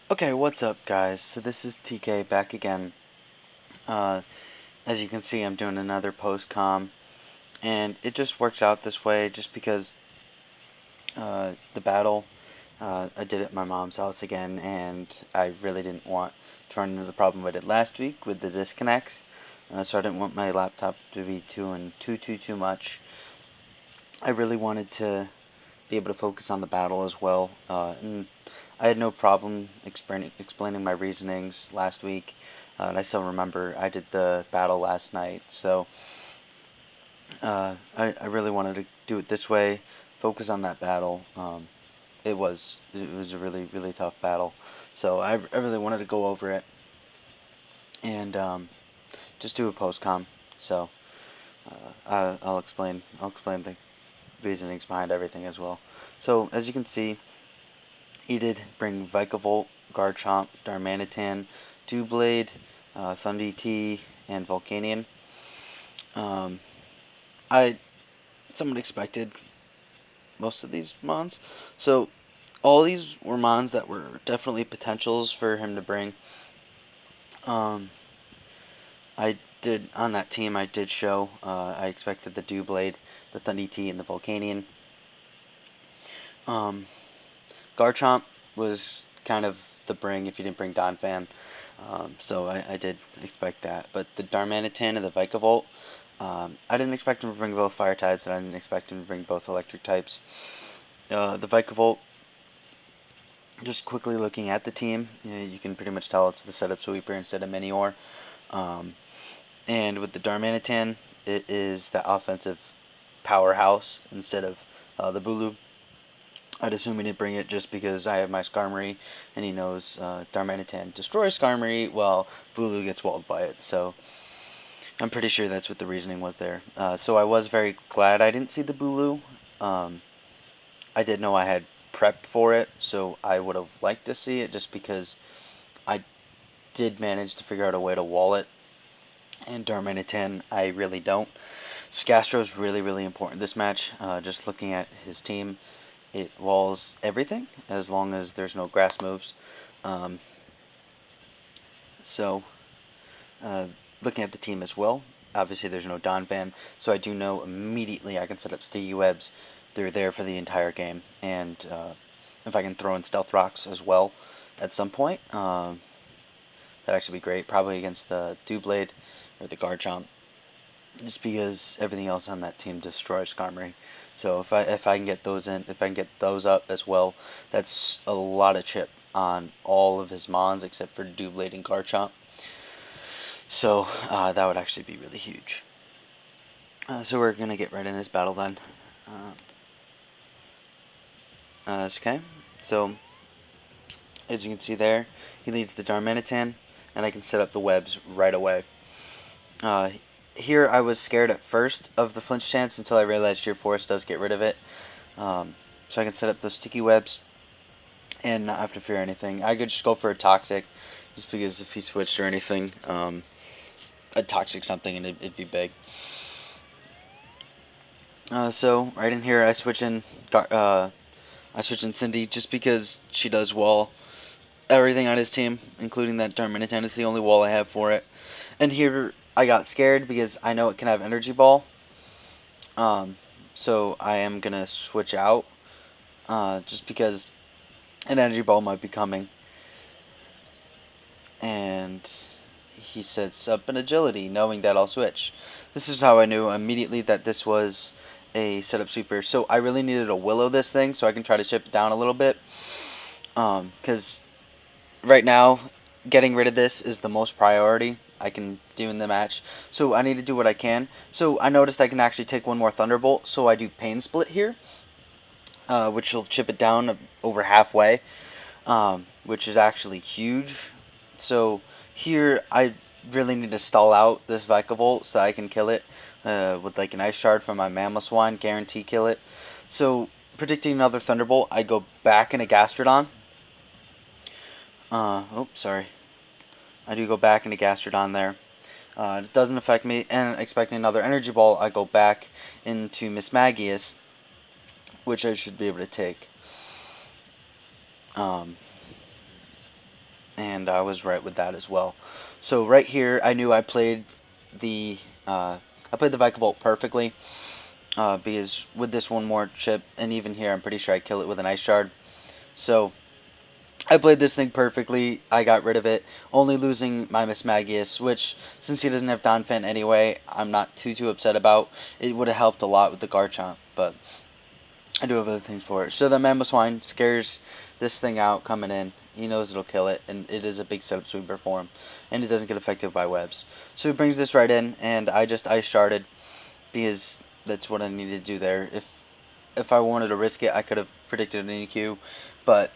Okay, what's up, guys? So this is TK back again. Uh, as you can see, I'm doing another post-com, and it just works out this way just because the battle, I did it at my mom's house again, and I really didn't want to run into the problem with it last week with the disconnects, so I didn't want my laptop to be doing too much. I really wanted to be able to focus on the battle as well, and I had no problem explaining my reasonings last week, and I still remember I did the battle last night, so I really wanted to do it this way, focus on that battle. It was a really tough battle, so I really wanted to go over it and just do a post com. So I'll explain the reasonings behind everything as well. So as you can see, he did bring Vikavolt, Garchomp, Darmanitan, Doublade, Thunder T, and Volcanion. Um, I somewhat expected most of these mons. So all these were mons that were definitely potentials for him to bring. Um, I did on that team. I did show. I expected the Doublade, the Thunder T, and the Volcanion. Um, Garchomp was kind of the bring if you didn't bring Donphan. So I did expect that. But the Darmanitan and the Vikavolt, I didn't expect him to bring both fire types, and I didn't expect him to bring both electric types. The Vikavolt, just quickly looking at the team, you can pretty much tell it's the setup sweeper instead of Minior. And with the Darmanitan, it is the offensive powerhouse instead of the Bulu. I'd assume he didn't bring it just because I have my Skarmory, and he knows Darmanitan destroys Skarmory while Bulu gets walled by it. So I'm pretty sure that's what the reasoning was there. So I was very glad I didn't see the Bulu. I did know I had prepped for it, so I would have liked to see it just because I did manage to figure out a way to wall it. And Darmanitan, I really don't. So Gastro's really important this match. Just looking at his team, it walls everything as long as there's no grass moves. Um, so, looking at the team as well, obviously there's no Donphan, so I do know immediately I can set up sticky webs. They're there for the entire game, and if I can throw in stealth rocks as well at some point, that'd actually be great. Probably against the Doublade or the Garchomp, just because everything else on that team destroys Skarmory. So if I can get those in, if I can get those up as well, that's a lot of chip on all of his mons except for Doublade and Garchomp. So that would actually be really huge. So we're gonna get right in this battle then. Okay, so as you can see there, he leads the Darmanitan, and I can set up the webs right away. Here I was scared at first of the flinch chance until I realized Sheer Force does get rid of it. So I can set up those sticky webs and not have to fear anything. I could just go for a Toxic, just because if he switched or anything, a Toxic something and it'd be big. So right in here I switch in Cindy just because she does wall everything on his team, including that Darmanitan. It's the only wall I have for it. And here I got scared because I know it can have Energy Ball. So I am going to switch out just because an Energy Ball might be coming. And he sets up an Agility, knowing that I'll switch. This is how I knew immediately that this was a setup sweeper. So I really needed to Willow this thing so I can try to chip it down a little bit. Because right now, getting rid of this is the most priority I can do in the match. So I need to do what I can. So I noticed I can actually take one more Thunderbolt. So I do Pain Split here, which will chip it down over halfway, which is actually huge. So here I really need to stall out this Vikavolt so I can kill it with like an Ice Shard from my Mamoswine, guarantee kill it. So predicting another Thunderbolt, I go back into Gastrodon. Sorry. I do go back into Gastrodon there. It doesn't affect me, and expecting another Energy Ball, I go back into Mismagius, which I should be able to take. and I was right with that as well. So right here, I knew I played the Vikavolt perfectly, because with this one more chip, and even here, I'm pretty sure I kill it with an Ice Shard. So I played this thing perfectly. I got rid of it, only losing my Mismagius, which, since he doesn't have Donphan anyway, I'm not too upset about. It would have helped a lot with the Garchomp, but I do have other things for it. So the Mamoswine scares this thing out coming in. He knows it'll kill it, and it is a big setup sweeper for him, and it doesn't get affected by webs. So he brings this right in, and I just Ice Sharded, because that's what I needed to do there. If I wanted to risk it, I could have predicted an EQ, but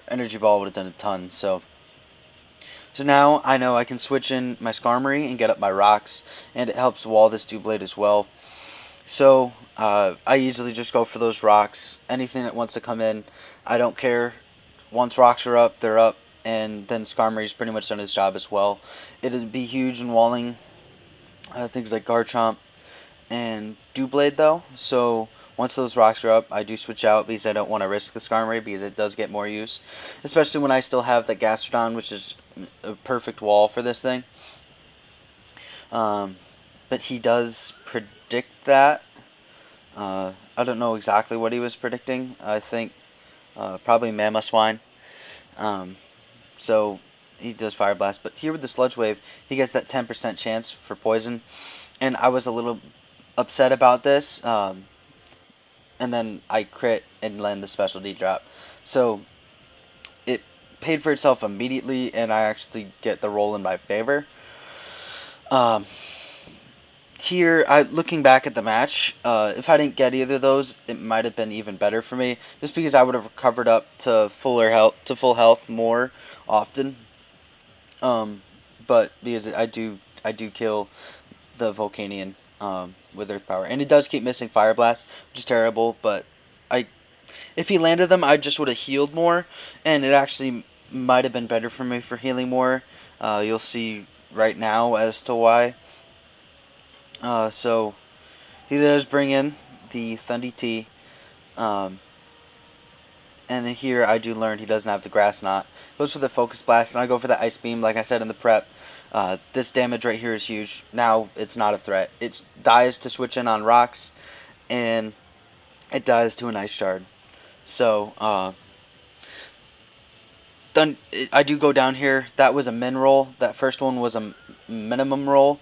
Energy Ball would have done a ton. So now I know I can switch in my Skarmory and get up my rocks, and it helps wall this Doublade as well. So I usually just go for those rocks. Anything that wants to come in, I don't care. Once rocks are up, they're up, and then Skarmory's pretty much done his job as well. It'd be huge in walling things like Garchomp and Doublade though. So once those rocks are up, I do switch out because I don't want to risk the Skarmory because it does get more use, especially when I still have the Gastrodon, which is a perfect wall for this thing. But he does predict that. I don't know exactly what he was predicting. I think probably Mamoswine. So he does Fire Blast. But here with the Sludge Wave, he gets that 10% chance for poison. And I was a little upset about this. And then I crit and land the special D drop. So it paid for itself immediately, and I actually get the roll in my favor. Here, looking back at the match, if I didn't get either of those, it might have been even better for me, just because I would have recovered up to full health more often. But because I do kill the Volcanion with Earth Power, and it does keep missing Fire Blast, which is terrible. But if he landed them, I just would have healed more, and it actually might have been better for me for healing more. You'll see right now as to why. So he does bring in the Thundy T, and here I do learn he doesn't have the Grass Knot. Goes for the Focus Blast, and I go for the Ice Beam, like I said in the prep. This damage right here is huge. Now it's not a threat. It dies to switch in on rocks, and it dies to an Ice Shard. So I do go down here. That was a min roll. That first one was a minimum roll.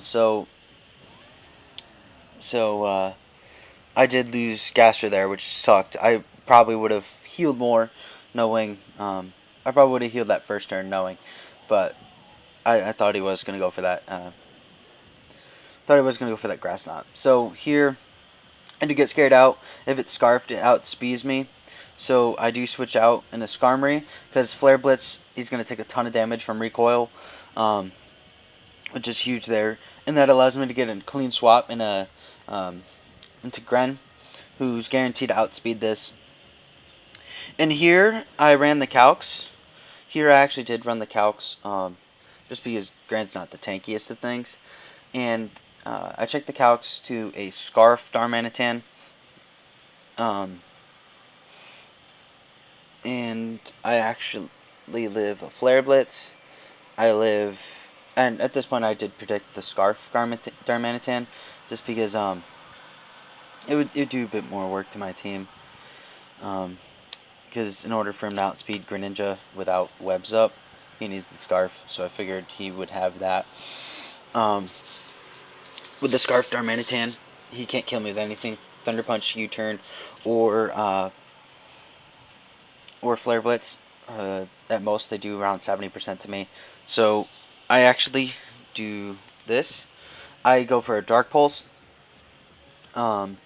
So I did lose Gaster there, which sucked. I probably would have healed more, knowing. I probably would have healed that first turn, knowing. But I thought he was going to go for that. Grass Knot. So here, I do get scared out. If it's Scarfed, it outspeeds me. So I do switch out in a Skarmory, because Flare Blitz, he's going to take a ton of damage from Recoil, which is huge there. And that allows me to get a clean swap in into Gren, who's guaranteed to outspeed this. And here, I ran the Calcs. Here I actually did run the Calcs, just because Gren's not the tankiest of things. And I checked the Calcs to a Scarf Darmanitan. And I actually live a Flare Blitz. And at this point I did predict the Scarf Darmanitan, just because it would do a bit more work to my team. Because in order for him to outspeed Greninja without webs up, he needs the Scarf, so I figured he would have that. With the Scarf Darmanitan, he can't kill me with anything. Thunder Punch, U-turn, or Flare Blitz. At most, they do around 70% to me. So I actually do this. I go for a Dark Pulse, knowing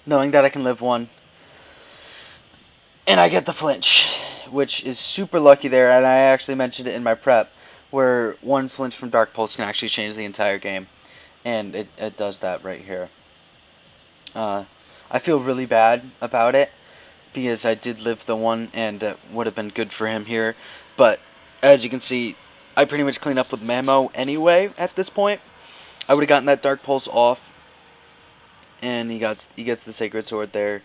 that I can live one, and I get the flinch, which is super lucky there. And I actually mentioned it in my prep, where one flinch from Dark Pulse can actually change the entire game, and it does that right here. I feel really bad about it, because I did live the one, and it would have been good for him here. But as you can see, I pretty much clean up with Mamo anyway at this point. I would have gotten that Dark Pulse off, and he gets the Sacred Sword there.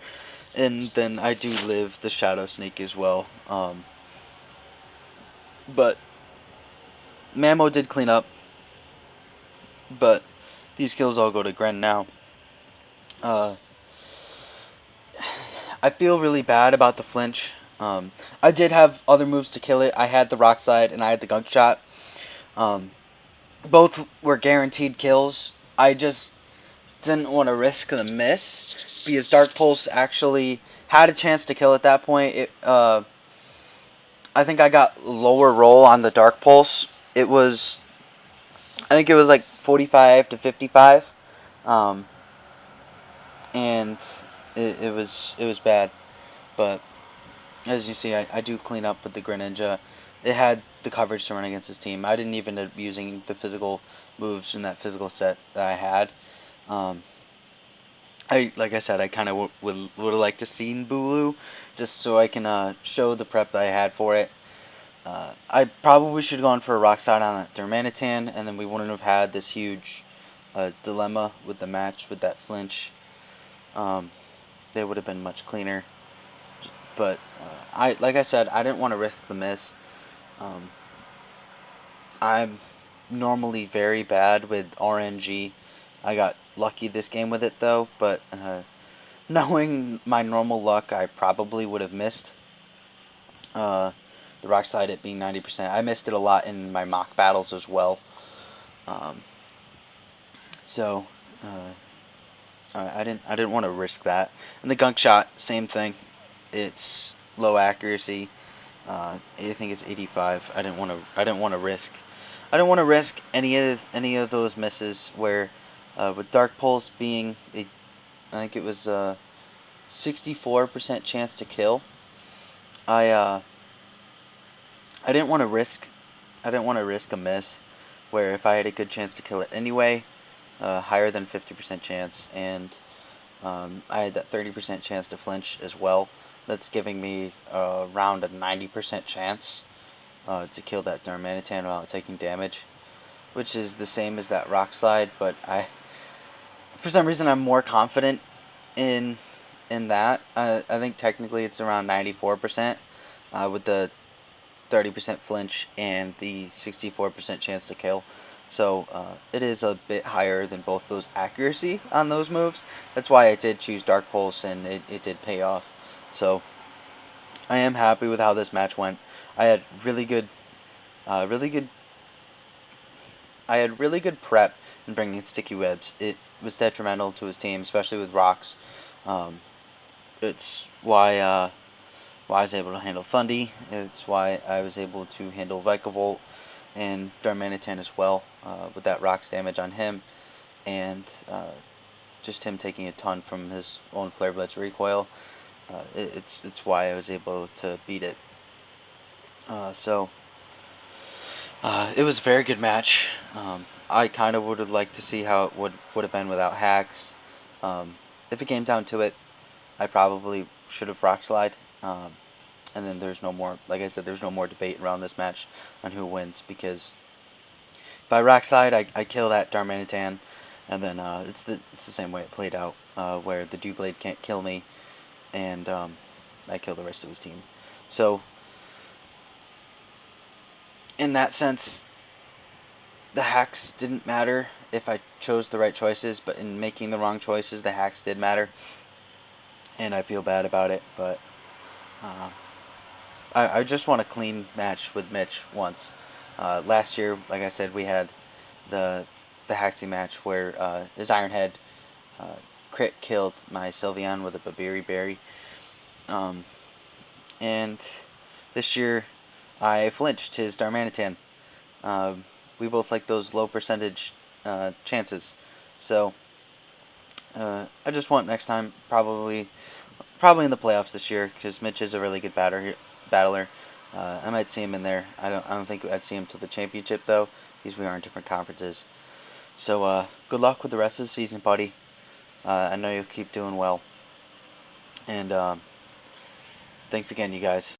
And then I do live the Shadow Sneak as well. But Mamo did clean up, but these kills all go to Gren now. I feel really bad about the flinch. I did have other moves to kill it. I had the rock slide and I had the gunk shot. Both were guaranteed kills. I just didn't want to risk the miss because Dark Pulse actually had a chance to kill at that point. I think I got lower roll on the Dark Pulse. I think it was like 45 to 55, and it was bad. But as you see, I do clean up with the Greninja. It had the coverage to run against his team. I didn't even end up using the physical moves in that physical set that I had. Like I said, I kind of would have liked to seen Bulu, just so I can show the prep that I had for it. I probably should have gone for a rock slide on that Darmanitan, and then we wouldn't have had this huge dilemma with the match with that flinch. They would have been much cleaner. But like I said, I didn't want to risk the miss. I'm normally very bad with RNG. I got lucky this game with it though, but knowing my normal luck, I probably would have missed the rock slide, it being 90%. I missed it a lot in my mock battles as well. So I didn't want to risk that. And the gunk shot, same thing. It's low accuracy. I think it's 85. I didn't want to risk. I didn't want to risk any of those misses where, with Dark Pulse being I think it was 64% chance to kill. I didn't want to risk. I didn't want to risk a miss, where if I had a good chance to kill it anyway, higher than 50% chance, and I had that 30% chance to flinch as well. That's giving me around a 90% chance to kill that Darmanitan without taking damage, which is the same as that rock slide. But for some reason, I'm more confident in that. I think technically it's around 94% with the 30% flinch and the 64% chance to kill. So it is a bit higher than both those accuracy on those moves. That's why I did choose Dark Pulse, and it did pay off. So I am happy with how this match went. I had really good prep in bringing Sticky Webs. It was detrimental to his team, especially with rocks. It's why I was able to handle Thundy. It's why I was able to handle Vikavolt and Darmanitan as well, with that rocks damage on him, and just him taking a ton from his own Flare Blitz recoil. It's why I was able to beat it. So it was a very good match. I kind of would have liked to see how it would have been without hacks. If it came down to it, I probably should have rock slide. And then there's no more, like I said, there's no more debate around this match on who wins, because if I rock slide, I kill that Darmanitan, and then it's the same way it played out, where the Dewblade can't kill me, and I kill the rest of his team. So in that sense, the hacks didn't matter if I chose the right choices, but in making the wrong choices, the hacks did matter, and I feel bad about it. But I just want a clean match with Mitch once. Last year, like I said, we had the Haxie match where his Iron Head crit killed my Sylveon with a Babiri Berry. And this year, I flinched his Darmanitan. We both like those low percentage chances. So I just want next time, probably in the playoffs this year, because Mitch is a really good battler. I might see him in there. I don't think I'd see him till the championship though, because we are in different conferences. So good luck with the rest of the season, buddy. I know you'll keep doing well. And thanks again, you guys.